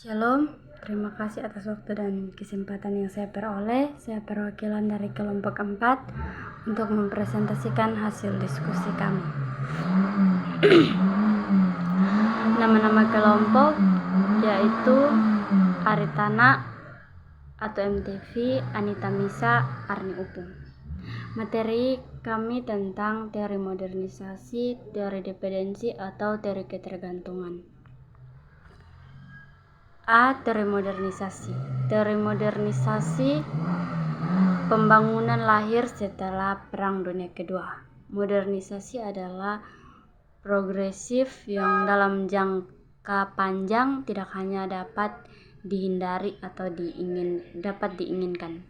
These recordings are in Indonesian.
Shalom, terima kasih atas waktu dan kesempatan yang saya peroleh. Saya perwakilan dari kelompok 4 untuk mempresentasikan hasil diskusi kami. Nama-nama kelompok yaitu Aritana atau MTV, Anita Misa, Arni Upung. Materi kami tentang teori modernisasi, teori dependensi atau teori ketergantungan. Teori modernisasi. Teori modernisasi pembangunan lahir setelah Perang Dunia Kedua. Modernisasi adalah progresif yang dalam jangka panjang tidak hanya dapat dihindari atau dapat diinginkan.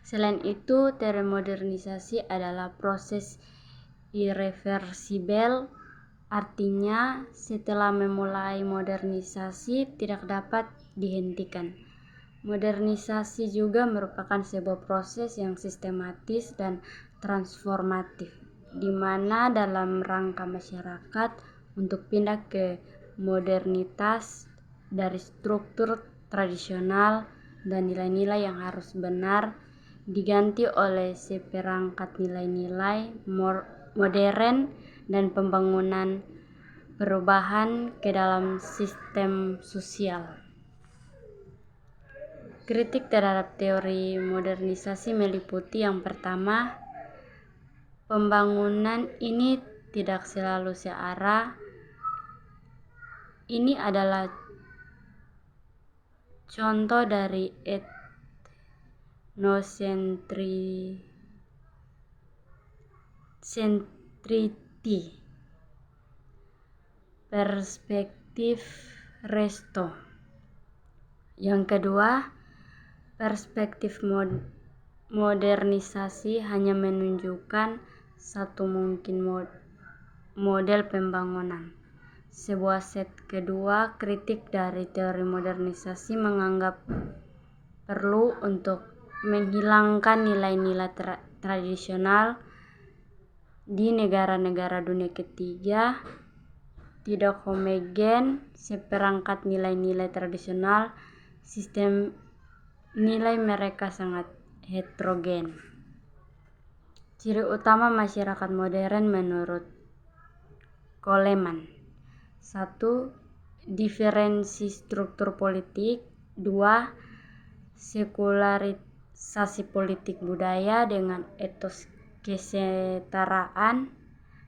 Selain itu, teori modernisasi adalah proses irreversibel. Artinya, setelah memulai modernisasi tidak dapat dihentikan. Modernisasi juga merupakan sebuah proses yang sistematis dan transformatif, di mana dalam rangka masyarakat untuk pindah ke modernitas dari struktur tradisional dan nilai-nilai yang harus benar diganti oleh seperangkat nilai-nilai modern dan pembangunan perubahan ke dalam sistem sosial. Kritik terhadap teori modernisasi meliputi yang pertama, pembangunan ini tidak selalu searah. Ini adalah contoh dari etnocentricity, perspektif resto. Yang kedua, perspektif modernisasi hanya menunjukkan satu mungkin model pembangunan. Sebuah set kedua, kritik dari teori modernisasi menganggap perlu untuk menghilangkan nilai-nilai tradisional di negara-negara dunia ketiga, tidak homogen, seperangkat nilai-nilai tradisional, sistem nilai mereka sangat heterogen. Ciri utama masyarakat modern menurut Coleman: 1. Diferensi struktur politik. 2. Sekularisasi politik budaya dengan etos kesetaraan.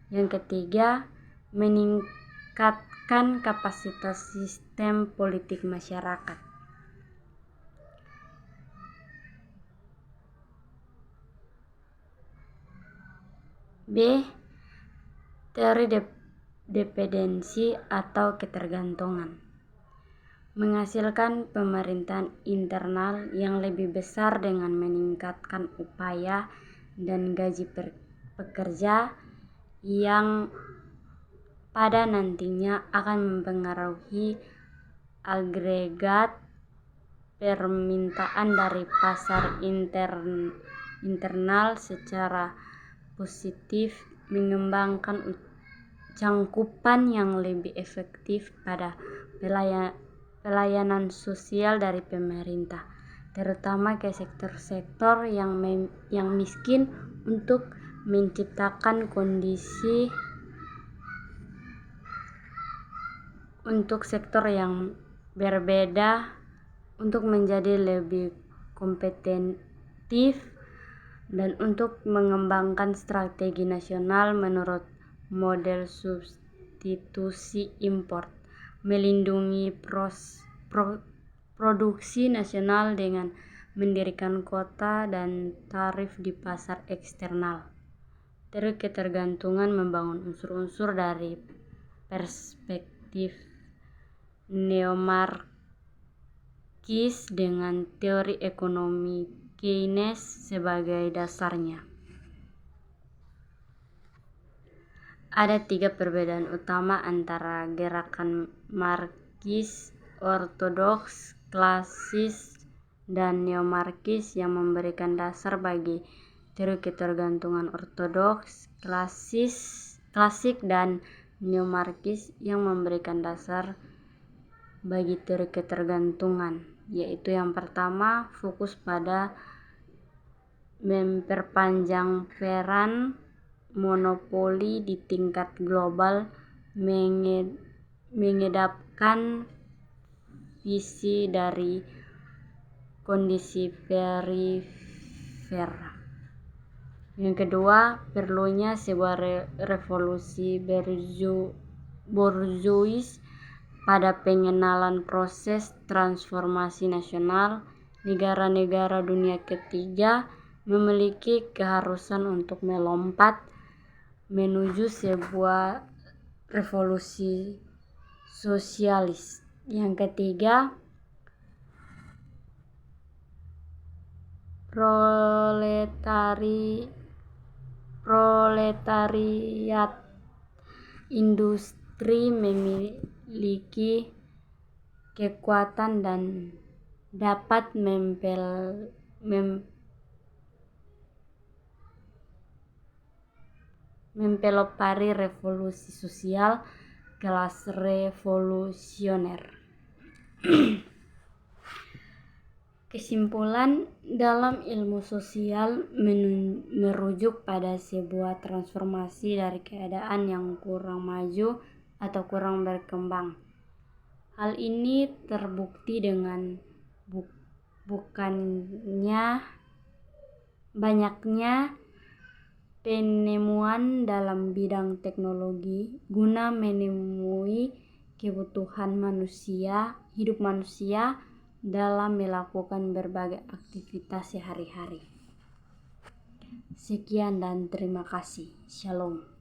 Yang ketiga, meningkatkan kapasitas sistem politik masyarakat. B. Teori dependensi atau ketergantungan. Menghasilkan pemerintahan internal yang lebih besar dengan meningkatkan upaya dan gaji pekerja yang pada nantinya akan mempengaruhi agregat permintaan dari pasar internal secara positif, mengembangkan cangkupan yang lebih efektif pada pelayanan sosial dari pemerintah, terutama ke sektor-sektor yang miskin, untuk menciptakan kondisi untuk sektor yang berbeda untuk menjadi lebih kompetitif dan untuk mengembangkan strategi nasional menurut model substitusi impor, melindungi produksi nasional dengan mendirikan kuota dan tarif di pasar eksternal. Teori ketergantungan membangun unsur-unsur dari perspektif neomarxis dengan teori ekonomi Keynes sebagai dasarnya. Ada 3 perbedaan utama antara gerakan Marxis ortodoks, klasis, dan neomarxis yang memberikan dasar bagi teori ketergantungan ortodoks, klasik, dan neomarxis yang memberikan dasar bagi teori ketergantungan, yaitu yang pertama fokus pada memperpanjang peran monopoli di tingkat global, mengedepankan visi dari kondisi perifer. Yang kedua, perlunya sebuah revolusi bourgeois pada pengenalan proses transformasi nasional. Negara-negara dunia ketiga memiliki keharusan untuk melompat menuju sebuah revolusi sosialis. Yang ketiga, proletariat industri memiliki kekuatan dan dapat mempelopori revolusi sosial kelas revolusioner. Kesimpulan, dalam ilmu sosial merujuk pada sebuah transformasi dari keadaan yang kurang maju atau kurang berkembang. Hal ini terbukti dengan banyaknya penemuan dalam bidang teknologi guna memenuhi kebutuhan hidup manusia dalam melakukan berbagai aktivitas sehari-hari. Sekian dan terima kasih. Shalom.